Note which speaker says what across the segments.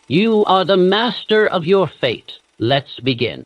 Speaker 1: You are the master of your fate. Let's begin.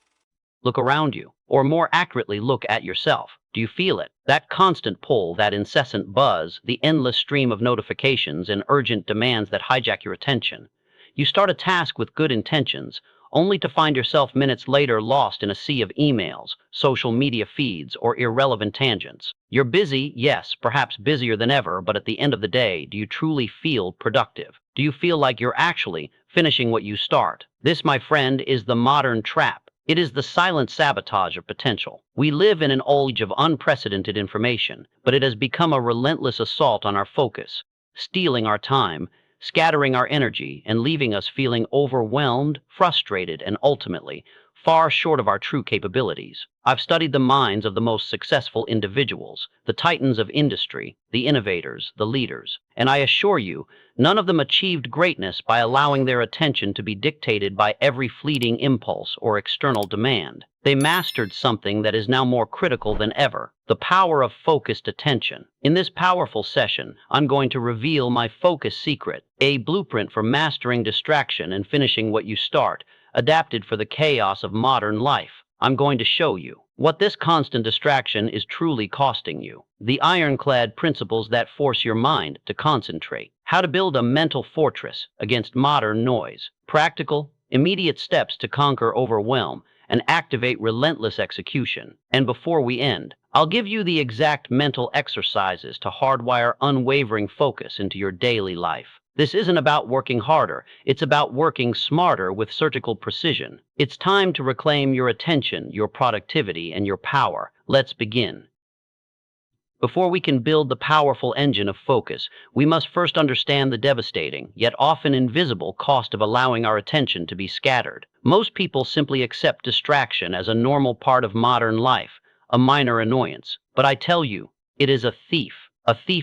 Speaker 1: Look around you, or more accurately, look at yourself. Do you feel it? That constant pull, that incessant buzz, the endless stream of notifications and urgent demands that hijack your attention. You start a task with good intentions, only to find yourself minutes later lost in a sea of emails, social media feeds, or irrelevant tangents. You're busy, yes, perhaps busier than ever, but at the end of the day, do you truly feel productive? Do you feel like you're actually finishing what you start? This, my friend, is the modern trap. It is the silent sabotage of potential. We live in an age of unprecedented information, but it has become a relentless assault on our focus, stealing our time, scattering our energy, and leaving us feeling overwhelmed, frustrated, and ultimately far short of our true capabilities. I've studied the minds of the most successful individuals, the titans of industry, the innovators, the leaders, and I assure you, none of them achieved greatness by allowing their attention to be dictated by every fleeting impulse or external demand. They mastered something that is now more critical than ever: the power of focused attention. In this powerful session, I'm going to reveal my focus secret, a blueprint for mastering distraction and finishing what you start, adapted for the chaos of modern life. I'm going to show you what this constant distraction is truly costing you. The ironclad principles that force your mind to concentrate. How to build a mental fortress against modern noise. Practical, immediate steps to conquer overwhelm and activate relentless execution. And before we end, I'll give you the exact mental exercises to hardwire unwavering focus into your daily life. This isn't about working harder, it's about working smarter with surgical precision. It's time to reclaim your attention, your productivity, and your power. Let's begin. Before we can build the powerful engine of focus, we must first understand the devastating, yet often invisible, cost of allowing our attention to be scattered. Most people simply accept distraction as a normal part of modern life, a minor annoyance. But I tell you, it is a thief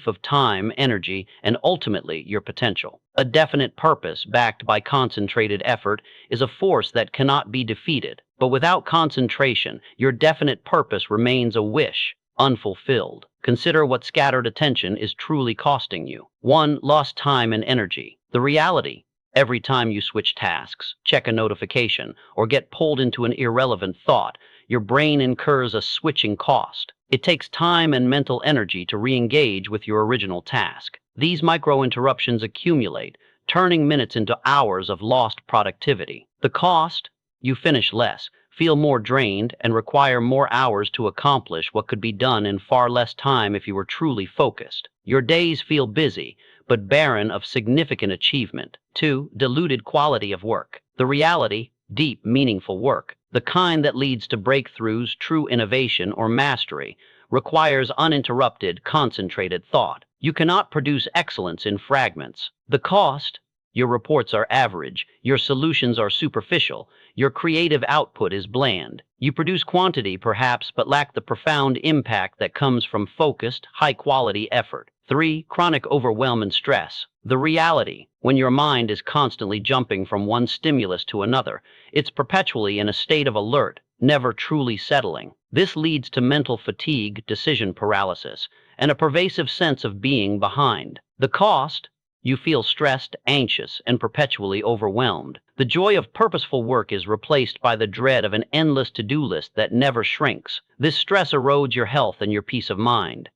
Speaker 1: of time, energy, and ultimately your potential. A definite purpose backed by concentrated effort is a force that cannot be defeated. But without concentration, your definite purpose remains a wish, unfulfilled. Consider what scattered attention is truly costing you. 1. Lost time and energy. The reality: every time you switch tasks, check a notification, or get pulled into an irrelevant thought, your brain incurs a switching cost. It takes time and mental energy to re-engage with your original task. These micro-interruptions accumulate, turning minutes into hours of lost productivity. The cost: you finish less, feel more drained, and require more hours to accomplish what could be done in far less time if you were truly focused. Your days feel busy, but barren of significant achievement. 2. Diluted quality of work. The reality: deep, meaningful work, the kind that leads to breakthroughs, true innovation, or mastery, requires uninterrupted, concentrated thought. You cannot produce excellence in fragments. The cost: your reports are average, your solutions are superficial, your creative output is bland. You produce quantity, perhaps, but lack the profound impact that comes from focused, high-quality effort. 3. Chronic overwhelm and stress. The reality: when your mind is constantly jumping from one stimulus to another, it's perpetually in a state of alert, never truly settling. This leads to mental fatigue, decision paralysis, and a pervasive sense of being behind. The cost: you feel stressed, anxious, and perpetually overwhelmed. The joy of purposeful work is replaced by the dread of an endless to-do list that never shrinks. This stress erodes your health and your peace of mind.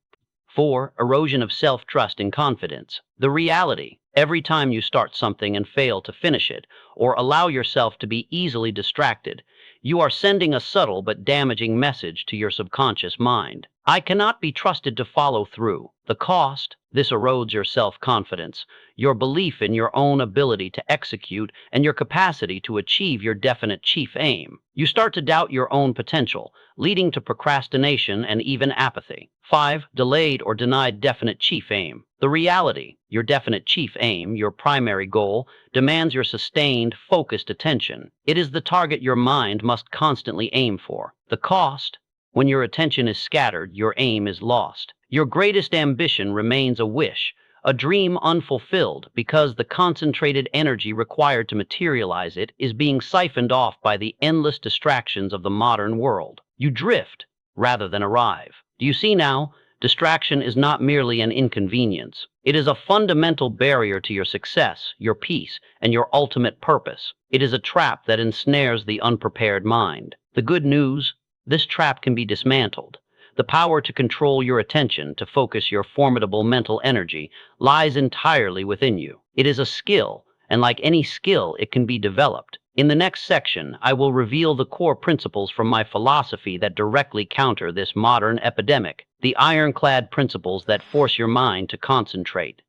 Speaker 1: 4. Erosion of self-trust and confidence. The reality: every time you start something and fail to finish it, or allow yourself to be easily distracted, you are sending a subtle but damaging message to your subconscious mind. I cannot be trusted to follow through. The cost: this erodes your self-confidence, your belief in your own ability to execute, and your capacity to achieve your definite chief aim. You start to doubt your own potential, leading to procrastination and even apathy. 5. Delayed or denied definite chief aim. The reality: your definite chief aim, your primary goal, demands your sustained, focused attention. It is the target your mind must constantly aim for. The cost: when your attention is scattered, your aim is lost. Your greatest ambition remains a wish, a dream unfulfilled, because the concentrated energy required to materialize it is being siphoned off by the endless distractions of the modern world. You drift rather than arrive. Do you see now? Distraction is not merely an inconvenience. It is a fundamental barrier to your success, your peace, and your ultimate purpose. It is a trap that ensnares the unprepared mind. The good news: this trap can be dismantled. The power to control your attention, to focus your formidable mental energy, lies entirely within you. It is a skill, and like any skill, it can be developed. In the next section, I will reveal the core principles from my philosophy that directly counter this modern epidemic, the ironclad principles that force your mind to concentrate.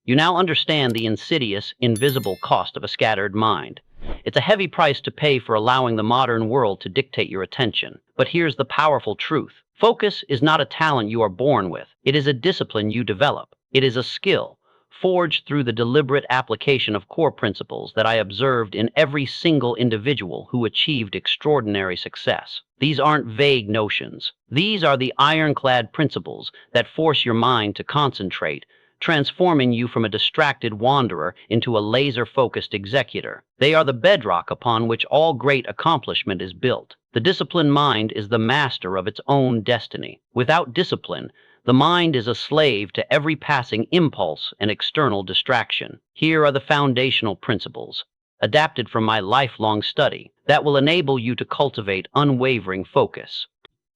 Speaker 1: You now understand the insidious, invisible cost of a scattered mind. It's a heavy price to pay for allowing the modern world to dictate your attention. But here's the powerful truth. Focus is not a talent you are born with. It is a discipline you develop. It is a skill, forged through the deliberate application of core principles that I observed in every single individual who achieved extraordinary success. These aren't vague notions. These are the ironclad principles that force your mind to concentrate, transforming you from a distracted wanderer into a laser-focused executor. They are the bedrock upon which all great accomplishment is built. The disciplined mind is the master of its own destiny. Without discipline, the mind is a slave to every passing impulse and external distraction. Here are the foundational principles, adapted from my lifelong study, that will enable you to cultivate unwavering focus.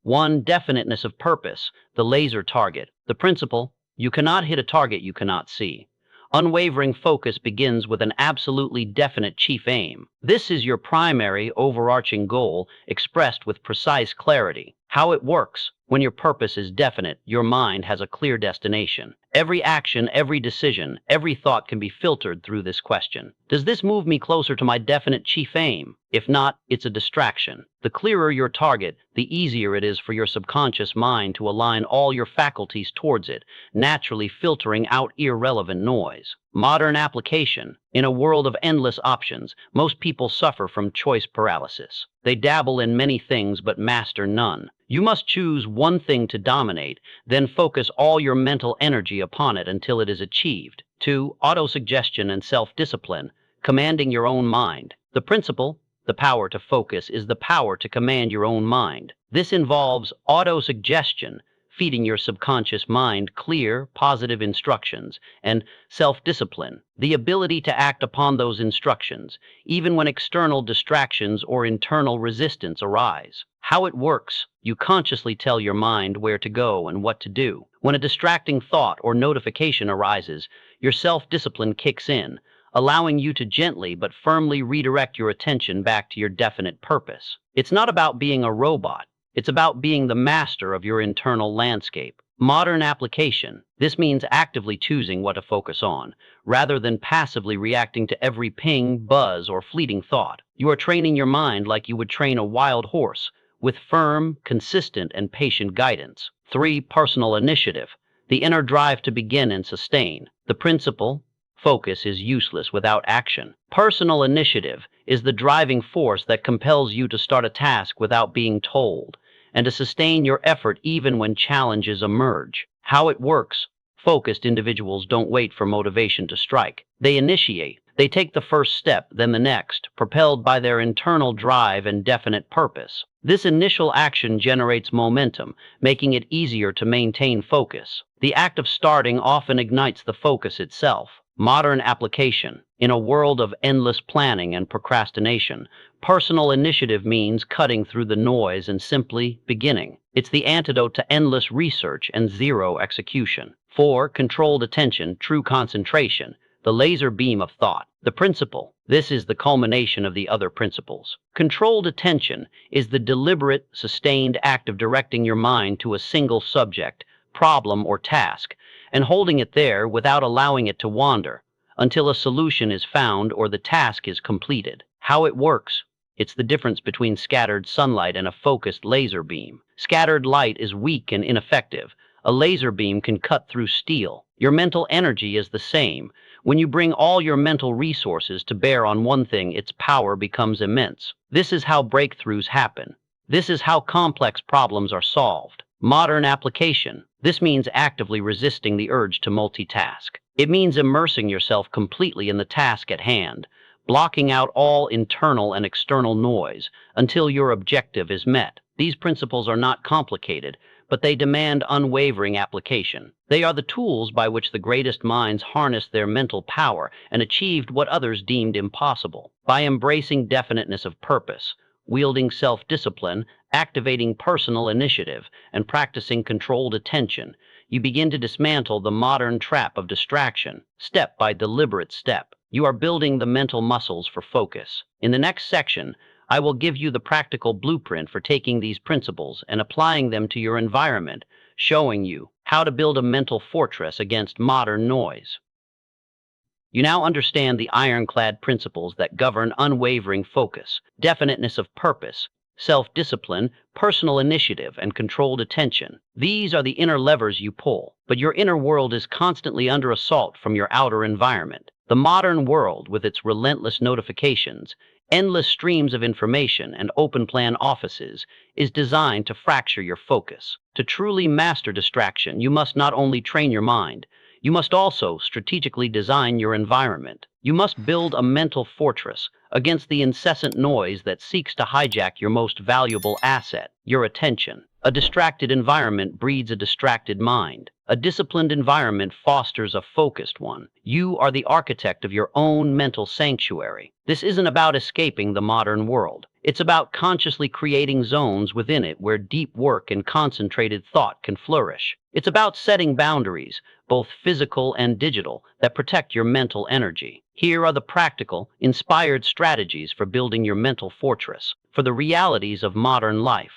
Speaker 1: 1. Definiteness of purpose, the laser target. The principle: you cannot hit a target you cannot see. Unwavering focus begins with an absolutely definite chief aim. This is your primary, overarching goal, expressed with precise clarity. How it works: when your purpose is definite, your mind has a clear destination. Every action, every decision, every thought can be filtered through this question. Does this move me closer to my definite chief aim? If not, it's a distraction. The clearer your target, the easier it is for your subconscious mind to align all your faculties towards it, naturally filtering out irrelevant noise. Modern application. In a world of endless options, most people suffer from choice paralysis. They dabble in many things but master none. You must choose one thing to dominate, then focus all your mental energy upon it until it is achieved. 2. Autosuggestion and self-discipline, commanding your own mind. The principle: the power to focus is the power to command your own mind. This involves autosuggestion, feeding your subconscious mind clear, positive instructions, and self-discipline, the ability to act upon those instructions, even when external distractions or internal resistance arise. How it works: you consciously tell your mind where to go and what to do. When a distracting thought or notification arises, your self-discipline kicks in, allowing you to gently but firmly redirect your attention back to your definite purpose. It's not about being a robot. It's about being the master of your internal landscape. Modern application. This means actively choosing what to focus on, rather than passively reacting to every ping, buzz, or fleeting thought. You are training your mind like you would train a wild horse, with firm, consistent, and patient guidance. 3. Personal initiative, the inner drive to begin and sustain. The principle: focus is useless without action. Personal initiative is the driving force that compels you to start a task without being told, and to sustain your effort even when challenges emerge. How it works: focused individuals don't wait for motivation to strike. They initiate. They take the first step, then the next, propelled by their internal drive and definite purpose. This initial action generates momentum, making it easier to maintain focus. The act of starting often ignites the focus itself. Modern application. In a world of endless planning and procrastination, personal initiative means cutting through the noise and simply beginning. It's the antidote to endless research and zero execution. 4. Controlled attention, true concentration, the laser beam of thought. The principle. This is the culmination of the other principles. Controlled attention is the deliberate, sustained act of directing your mind to a single subject, problem, or task, and holding it there without allowing it to wander, until a solution is found or the task is completed. How it works: it's the difference between scattered sunlight and a focused laser beam. Scattered light is weak and ineffective. A laser beam can cut through steel. Your mental energy is the same. When you bring all your mental resources to bear on one thing, its power becomes immense. This is how breakthroughs happen. This is how complex problems are solved. Modern application. This means actively resisting the urge to multitask. It means immersing yourself completely in the task at hand, blocking out all internal and external noise until your objective is met. These principles are not complicated, but they demand unwavering application. They are the tools by which the greatest minds harnessed their mental power and achieved what others deemed impossible. By embracing definiteness of purpose, wielding self-discipline, activating personal initiative, and practicing controlled attention, you begin to dismantle the modern trap of distraction, step by deliberate step. You are building the mental muscles for focus. In the next section, I will give you the practical blueprint for taking these principles and applying them to your environment, showing you how to build a mental fortress against modern noise. You now understand the ironclad principles that govern unwavering focus, definiteness of purpose, self-discipline, personal initiative, and controlled attention. These are the inner levers you pull, but your inner world is constantly under assault from your outer environment. The modern world, with its relentless notifications, endless streams of information, and open-plan offices, is designed to fracture your focus. To truly master distraction, you must not only train your mind, you must also strategically design your environment. You must build a mental fortress against the incessant noise that seeks to hijack your most valuable asset, your attention. A distracted environment breeds a distracted mind. A disciplined environment fosters a focused one. You are the architect of your own mental sanctuary. This isn't about escaping the modern world. It's about consciously creating zones within it where deep work and concentrated thought can flourish. It's about setting boundaries, both physical and digital, that protect your mental energy. Here are the practical, inspired strategies for building your mental fortress for the realities of modern life.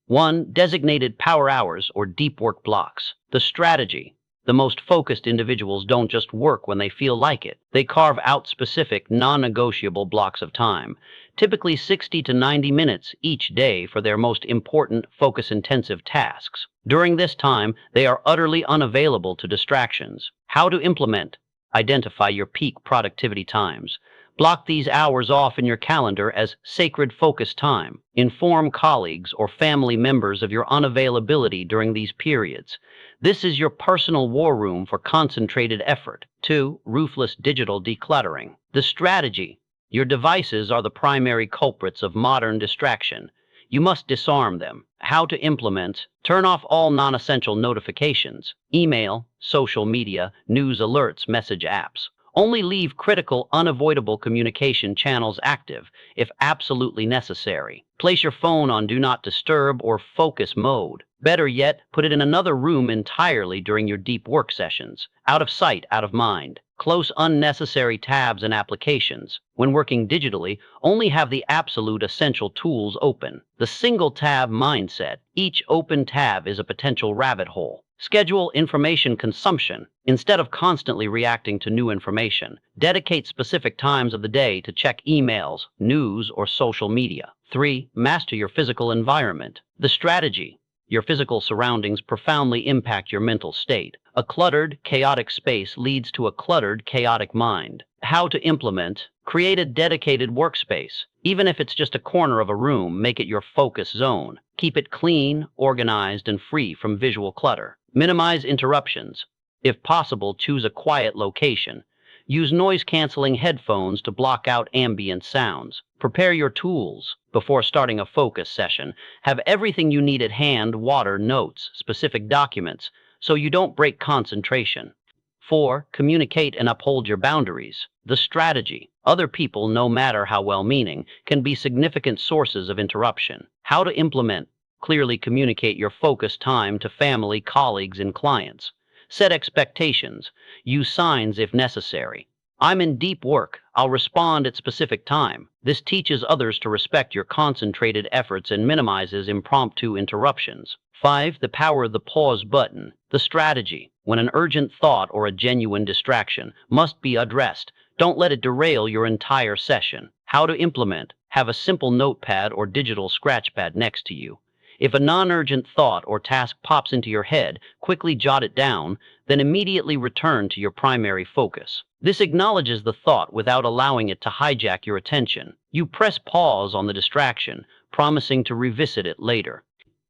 Speaker 1: 1. Designated power hours or deep work blocks. The strategy. The most focused individuals don't just work when they feel like it. They carve out specific, non-negotiable blocks of time, typically 60 to 90 minutes each day for their most important, focus-intensive tasks. During this time, they are utterly unavailable to distractions. How to implement. Identify your peak productivity times. Block these hours off in your calendar as sacred focus time. Inform colleagues or family members of your unavailability during these periods. This is your personal war room for concentrated effort. 2. Ruthless digital decluttering. The strategy. Your devices are the primary culprits of modern distraction. You must disarm them. How to implement. Turn off all non-essential notifications, email, social media, news alerts, message apps. Only leave critical, unavoidable communication channels active if absolutely necessary. Place your phone on Do Not Disturb or Focus mode. Better yet, put it in another room entirely during your deep work sessions. Out of sight, out of mind. Close unnecessary tabs and applications. When working digitally, only have the absolute essential tools open. The single tab mindset. Each open tab is a potential rabbit hole. Schedule information consumption. Instead of constantly reacting to new information, dedicate specific times of the day to check emails, news, or social media. 3. Master your physical environment. The strategy. Your physical surroundings profoundly impact your mental state. A cluttered, chaotic space leads to a cluttered, chaotic mind. How to implement. Create a dedicated workspace. Even if it's just a corner of a room, make it your focus zone. Keep it clean, organized, and free from visual clutter. Minimize interruptions. If possible, choose a quiet location. Use noise-canceling headphones to block out ambient sounds. Prepare your tools. Before starting a focus session, have everything you need at hand: water, notes, specific documents, so you don't break concentration. 4. Communicate and uphold your boundaries. The strategy. Other people, no matter how well-meaning, can be significant sources of interruption. How to implement. Clearly communicate your focus time to family, colleagues, and clients. Set expectations. Use signs if necessary. I'm in deep work. I'll respond at specific time. This teaches others to respect your concentrated efforts and minimizes impromptu interruptions. 5. The power of the pause button. The strategy. When an urgent thought or a genuine distraction must be addressed, don't let it derail your entire session. How to implement. Have a simple notepad or digital scratchpad next to you. If a non-urgent thought or task pops into your head, quickly jot it down, then immediately return to your primary focus. This acknowledges the thought without allowing it to hijack your attention. You press pause on the distraction, promising to revisit it later.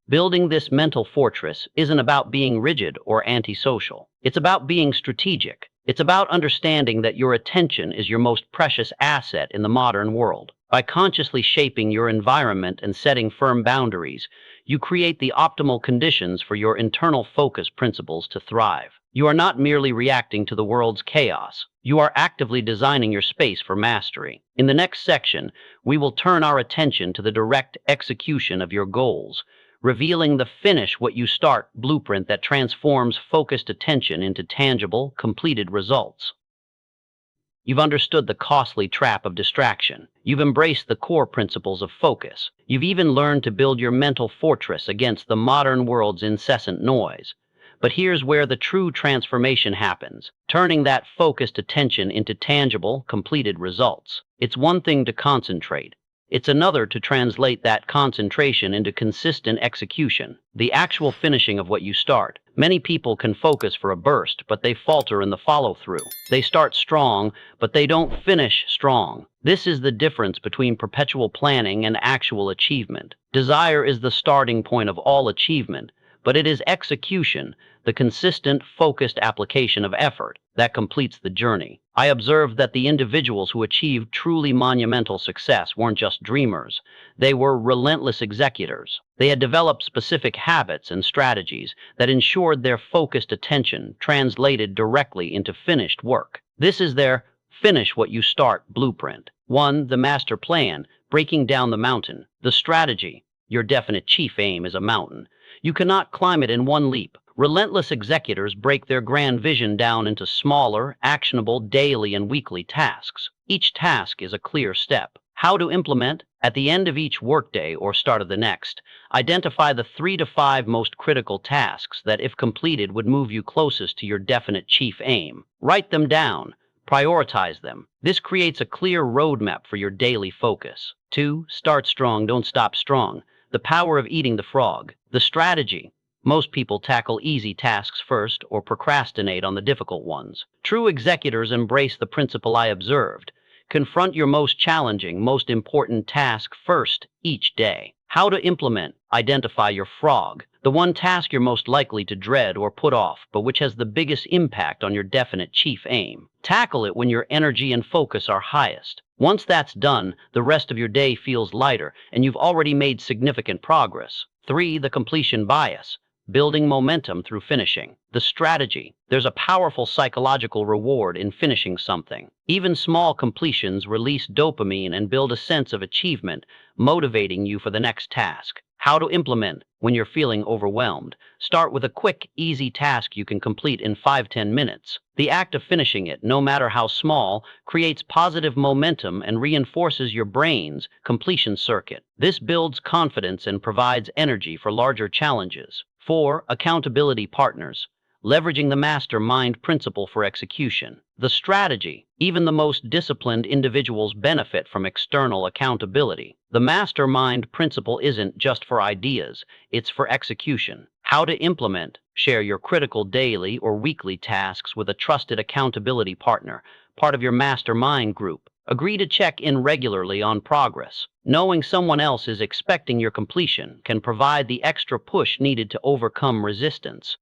Speaker 1: Building this mental fortress isn't about being rigid or antisocial. It's about being strategic. It's about understanding that your attention is your most precious asset in the modern world. By consciously shaping your environment and setting firm boundaries, you create the optimal conditions for your internal focus principles to thrive. You are not merely reacting to the world's chaos. You are actively designing your space for mastery. In the next section, we will turn our attention to the direct execution of your goals, revealing the finish what you start blueprint that transforms focused attention into tangible, completed results. You've understood the costly trap of distraction. You've embraced the core principles of focus. You've even learned to build your mental fortress against the modern world's incessant noise. But here's where the true transformation happens, turning that focused attention into tangible, completed results. It's one thing to concentrate. It's another to translate that concentration into consistent execution, the actual finishing of what you start. Many people can focus for a burst, but they falter in the follow-through. They start strong, but they don't finish strong. This is the difference between perpetual planning and actual achievement. Desire is the starting point of all achievement, but it is execution, the consistent, focused application of effort, that completes the journey. I observed that the individuals who achieved truly monumental success weren't just dreamers. They were relentless executors. They had developed specific habits and strategies that ensured their focused attention translated directly into finished work. This is their finish what you start blueprint. 1. The master plan, breaking down the mountain. The strategy. Your definite chief aim is a mountain. You cannot climb it in one leap. Relentless executors break their grand vision down into smaller, actionable daily and weekly tasks. Each task is a clear step. How to implement? At the end of each workday or start of the next, identify the 3 to 5 most critical tasks that, if completed, would move you closest to your definite chief aim. Write them down. Prioritize them. This creates a clear roadmap for your daily focus. 2. Start strong, don't stop strong. The power of eating the frog. The strategy. Most people tackle easy tasks first or procrastinate on the difficult ones. True executors embrace the principle I observed. Confront your most challenging, most important task first each day. How to implement? Identify your frog, the one task you're most likely to dread or put off, but which has the biggest impact on your definite chief aim. Tackle it when your energy and focus are highest. Once that's done, the rest of your day feels lighter, and you've already made significant progress. 3. The completion bias. Building momentum through finishing. The strategy. There's a powerful psychological reward in finishing something. Even small completions release dopamine and build a sense of achievement, motivating you for the next task. How to implement? When you're feeling overwhelmed, start with a quick, easy task you can complete in 5-10 minutes. The act of finishing it, no matter how small, creates positive momentum and reinforces your brain's completion circuit. This builds confidence and provides energy for larger challenges. 4. Accountability partners. Leveraging the mastermind principle for execution. The strategy. Even the most disciplined individuals benefit from external accountability. The mastermind principle isn't just for ideas, it's for execution. How to implement? Share your critical daily or weekly tasks with a trusted accountability partner, part of your mastermind group. Agree to check in regularly on progress. Knowing someone else is expecting your completion can provide the extra push needed to overcome resistance.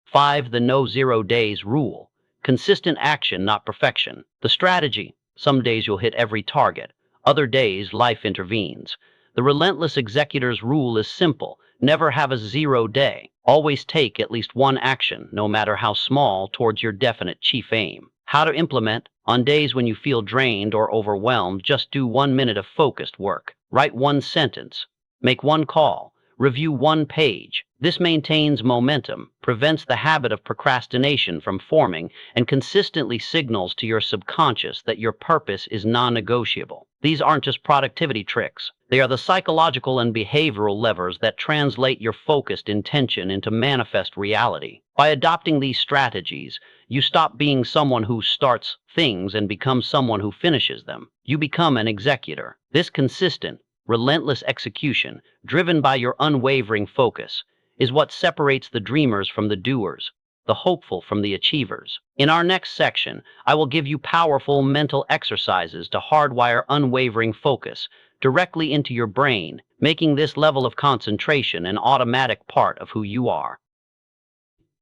Speaker 1: 5. The no 0 days rule. Consistent action, not perfection. The strategy. Some days you'll hit every target. Other days, life intervenes. The relentless executor's rule is simple. Never have a 0 day. Always take at least one action, no matter how small, towards your definite chief aim. How to implement? On days when you feel drained or overwhelmed, just do 1 minute of focused work. Write 1 sentence. Make 1 call. Review 1 page. This maintains momentum, prevents the habit of procrastination from forming, and consistently signals to your subconscious that your purpose is non-negotiable. These aren't just productivity tricks. They are the psychological and behavioral levers that translate your focused intention into manifest reality. By adopting these strategies, you stop being someone who starts things and become someone who finishes them. You become an executor. This consistent, relentless execution, driven by your unwavering focus, is what separates the dreamers from the doers, the hopeful from the achievers. In our next section, I will give you powerful mental exercises to hardwire unwavering focus directly into your brain, making this level of concentration an automatic part of who you are.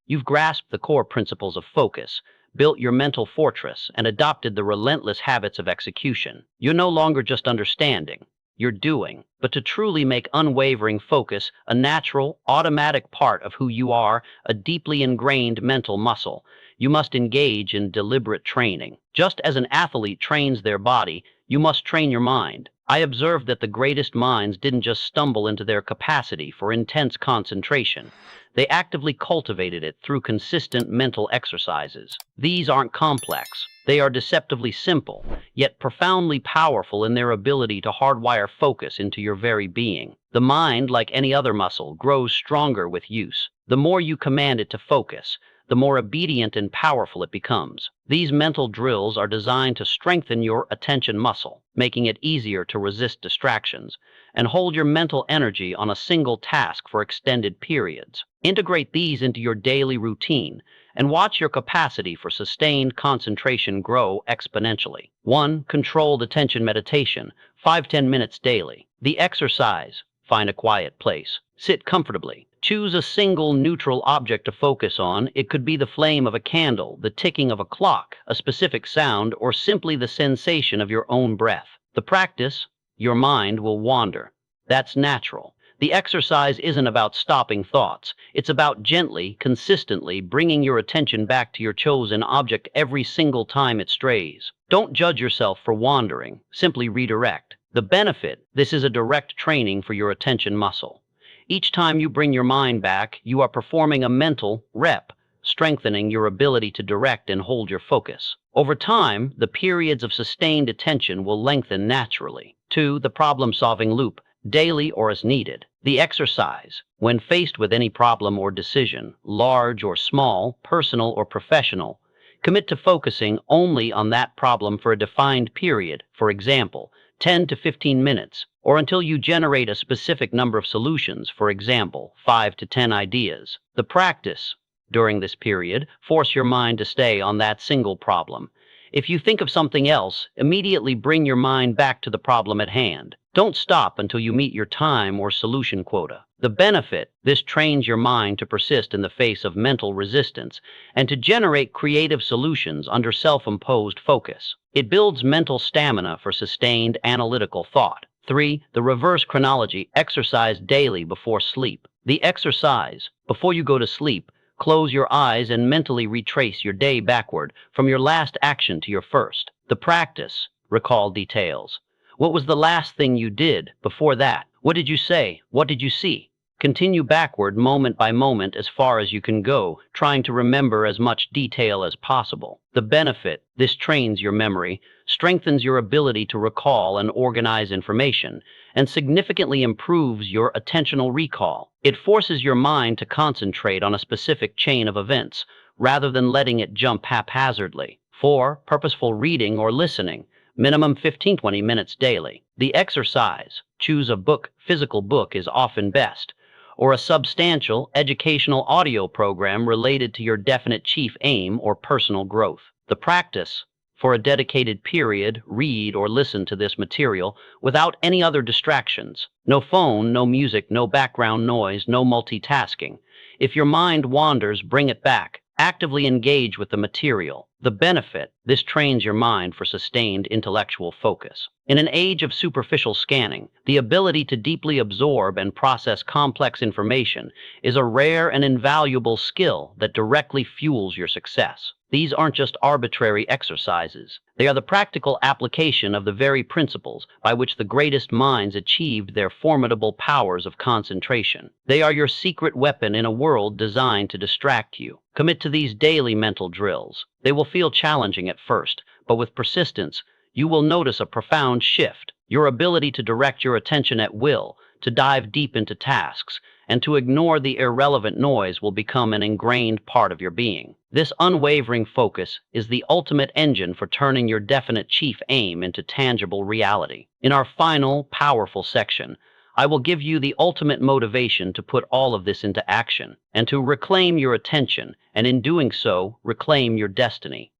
Speaker 1: You've grasped the core principles of focus, built your mental fortress, and adopted the relentless habits of execution. You're no longer just understanding, you're doing. But to truly make unwavering focus a natural, automatic part of who you are, a deeply ingrained mental muscle, you must engage in deliberate training. Just as an athlete trains their body, you must train your mind. I observed that the greatest minds didn't just stumble into their capacity for intense concentration. They actively cultivated it through consistent mental exercises. These aren't complex. They are deceptively simple, yet profoundly powerful in their ability to hardwire focus into your very being. The mind, like any other muscle, grows stronger with use. The more you command it to focus, the more obedient and powerful it becomes. These mental drills are designed to strengthen your attention muscle, making it easier to resist distractions and hold your mental energy on a single task for extended periods. Integrate these into your daily routine and watch your capacity for sustained concentration grow exponentially. 1. Controlled attention meditation, 5-10 minutes daily. The exercise: find a quiet place. Sit comfortably. Choose a single neutral object to focus on. It could be the flame of a candle, the ticking of a clock, a specific sound, or simply the sensation of your own breath. The practice: your mind will wander. That's natural. The exercise isn't about stopping thoughts. It's about gently, consistently bringing your attention back to your chosen object every single time it strays. Don't judge yourself for wandering. Simply redirect. The benefit: this is a direct training for your attention muscle. Each time you bring your mind back, you are performing a mental rep, strengthening your ability to direct and hold your focus. Over time, the periods of sustained attention will lengthen naturally. 2. The problem-solving loop, daily or as needed. The exercise: when faced with any problem or decision, large or small, personal or professional, commit to focusing only on that problem for a defined period, for example, 10 to 15 minutes, or until you generate a specific number of solutions, for example, 5 to 10 ideas. The practice: during this period, force your mind to stay on that single problem. If you think of something else, immediately bring your mind back to the problem at hand. Don't stop until you meet your time or solution quota. The benefit: this trains your mind to persist in the face of mental resistance and to generate creative solutions under self-imposed focus. It builds mental stamina for sustained analytical thought. 3. The reverse chronology exercise daily before sleep. The exercise: before you go to sleep, close your eyes and mentally retrace your day backward from your last action to your first. The practice: recall details. What was the last thing you did before that? What did you say? What did you see? Continue backward moment by moment as far as you can go, trying to remember as much detail as possible. The benefit: this trains your memory, strengthens your ability to recall and organize information, and significantly improves your attentional recall. It forces your mind to concentrate on a specific chain of events, rather than letting it jump haphazardly. 4. Purposeful reading or listening, minimum 15-20 minutes daily. The exercise: choose a book. Physical book is often best, or a substantial educational audio program related to your definite chief aim or personal growth. The practice: for a dedicated period, read or listen to this material without any other distractions. No phone, no music, no background noise, no multitasking. If your mind wanders, bring it back. Actively engage with the material. The benefit: this trains your mind for sustained intellectual focus. In an age of superficial scanning, the ability to deeply absorb and process complex information is a rare and invaluable skill that directly fuels your success. These aren't just arbitrary exercises. They are the practical application of the very principles by which the greatest minds achieved their formidable powers of concentration. They are your secret weapon in a world designed to distract you. Commit to these daily mental drills. They will feel challenging at first, but with persistence, you will notice a profound shift. Your ability to direct your attention at will, to dive deep into tasks, and to ignore the irrelevant noise will become an ingrained part of your being. This unwavering focus is the ultimate engine for turning your definite chief aim into tangible reality. In our final, powerful section, I will give you the ultimate motivation to put all of this into action and to reclaim your attention, and in doing so, reclaim your destiny.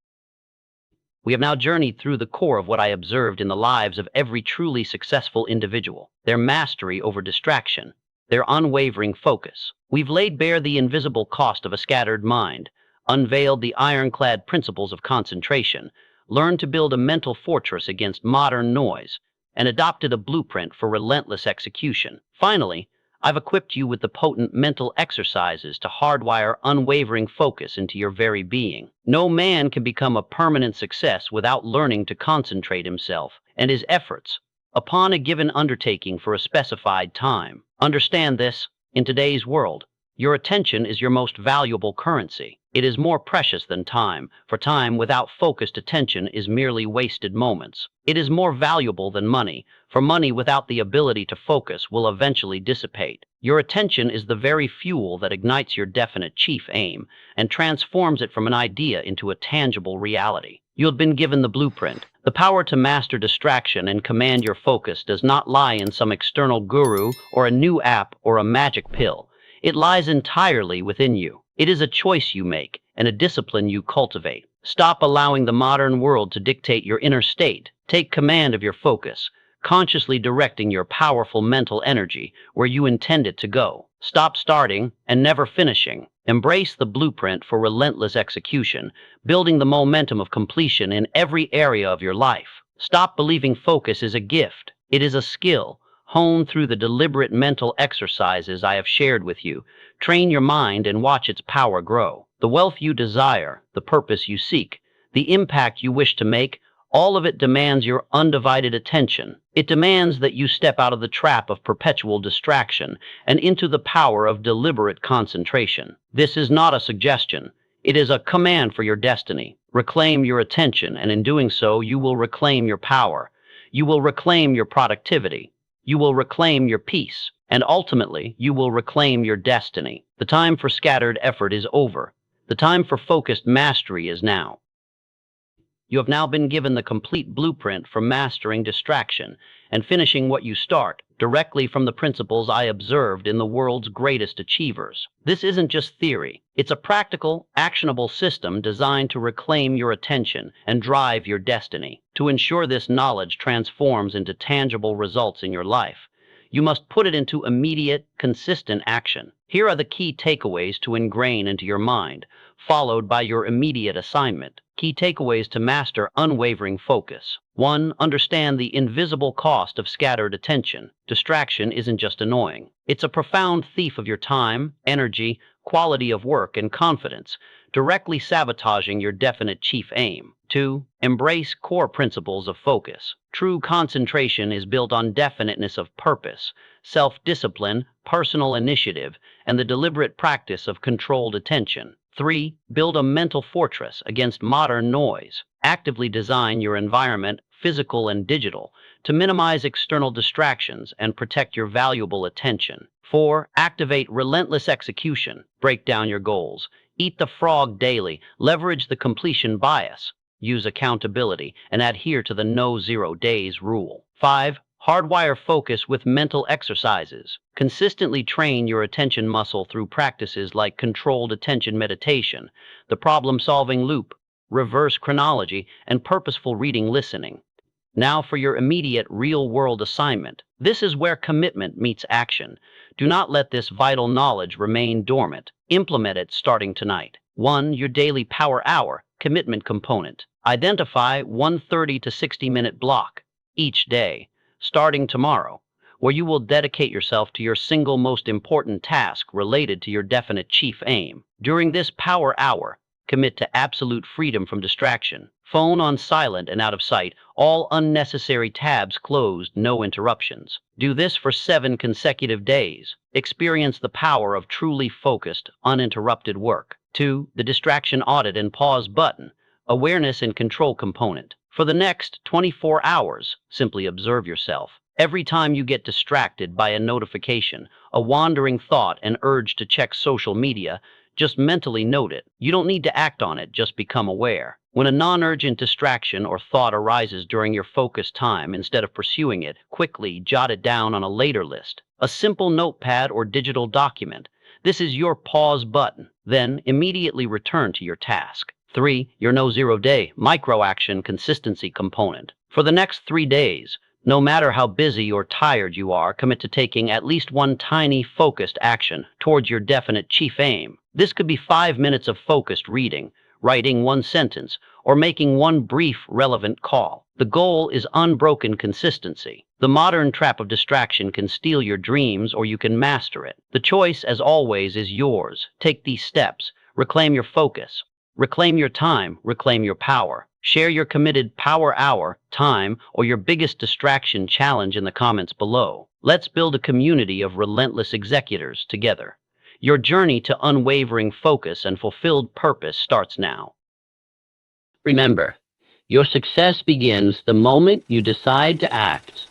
Speaker 1: We have now journeyed through the core of what I observed in the lives of every truly successful individual: their mastery over distraction, their unwavering focus. We've laid bare the invisible cost of a scattered mind, unveiled the ironclad principles of concentration, learned to build a mental fortress against modern noise, and adopted a blueprint for relentless execution. Finally, I've equipped you with the potent mental exercises to hardwire unwavering focus into your very being. No man can become a permanent success without learning to concentrate himself and his efforts upon a given undertaking for a specified time. Understand this: in today's world, your attention is your most valuable currency. It is more precious than time, for time without focused attention is merely wasted moments. It is more valuable than money, for money without the ability to focus will eventually dissipate. Your attention is the very fuel that ignites your definite chief aim and transforms it from an idea into a tangible reality. You have been given the blueprint. The power to master distraction and command your focus does not lie in some external guru or a new app or a magic pill. It lies entirely within you. It is a choice you make and a discipline you cultivate. Stop allowing the modern world to dictate your inner state. Take command of your focus, consciously directing your powerful mental energy where you intend it to go. Stop starting and never finishing. Embrace the blueprint for relentless execution, building the momentum of completion in every area of your life. Stop believing focus is a gift. It is a skill, honed through the deliberate mental exercises I have shared with you. Train your mind and watch its power grow. The wealth you desire, the purpose you seek, the impact you wish to make, all of it demands your undivided attention. It demands that you step out of the trap of perpetual distraction and into the power of deliberate concentration. This is not a suggestion. It is a command for your destiny. Reclaim your attention, and in doing so, you will reclaim your power. You will reclaim your productivity. You will reclaim your peace. And ultimately, you will reclaim your destiny. The time for scattered effort is over. The time for focused mastery is now. You have now been given the complete blueprint for mastering distraction and finishing what you start, directly from the principles I observed in the world's greatest achievers. This isn't just theory. It's a practical, actionable system designed to reclaim your attention and drive your destiny. To ensure this knowledge transforms into tangible results in your life, you must put it into immediate, consistent action. Here are the key takeaways to ingrain into your mind, followed by your immediate assignment. Key takeaways to master unwavering focus. 1. Understand the invisible cost of scattered attention. Distraction isn't just annoying. It's a profound thief of your time, energy, quality of work, and confidence, directly sabotaging your definite chief aim. 2. Embrace core principles of focus. True concentration is built on definiteness of purpose, self-discipline, personal initiative, and the deliberate practice of controlled attention. 3. Build a mental fortress against modern noise. Actively design your environment, physical and digital, to minimize external distractions and protect your valuable attention. 4. Activate relentless execution. Break down your goals. Eat the frog daily. Leverage the completion bias. Use accountability and adhere to the no 0 days rule. 5. Hardwire focus with mental exercises. Consistently train your attention muscle through practices like controlled attention meditation, the problem-solving loop, reverse chronology, and purposeful reading listening. Now for your immediate real-world assignment. This is where commitment meets action. Do not let this vital knowledge remain dormant. Implement it starting tonight. 1. Your daily power hour, commitment component. Identify one 30 to 60-minute block each day, starting tomorrow, where you will dedicate yourself to your single most important task related to your definite chief aim. During this power hour, commit to absolute freedom from distraction. Phone on silent and out of sight, all unnecessary tabs closed, no interruptions. Do this for 7 consecutive days. Experience the power of truly focused, uninterrupted work. 2. The distraction audit and pause button, awareness and control component. For the next 24 hours, simply observe yourself. Every time you get distracted by a notification, a wandering thought, an urge to check social media, just mentally note it. You don't need to act on it, just become aware. When a non-urgent distraction or thought arises during your focused time, instead of pursuing it, quickly jot it down on a later list, a simple notepad or digital document. This is your pause button. Then immediately return to your task. 3. Your no 0 day micro-action consistency component. For the next 3 days, No matter how busy or tired you are, commit to taking at least one tiny, focused action towards your definite chief aim. This could be 5 minutes of focused reading, writing one sentence, or making one brief, relevant call. The goal is unbroken consistency. The modern trap of distraction can steal your dreams, or you can master it. The choice, as always, is yours. Take these steps. Reclaim your focus. Reclaim your time. Reclaim your power. Share your committed power hour, time, or your biggest distraction challenge in the comments below. Let's build a community of relentless executors together. Your journey to unwavering focus and fulfilled purpose starts now. Remember, your success begins the moment you decide to act.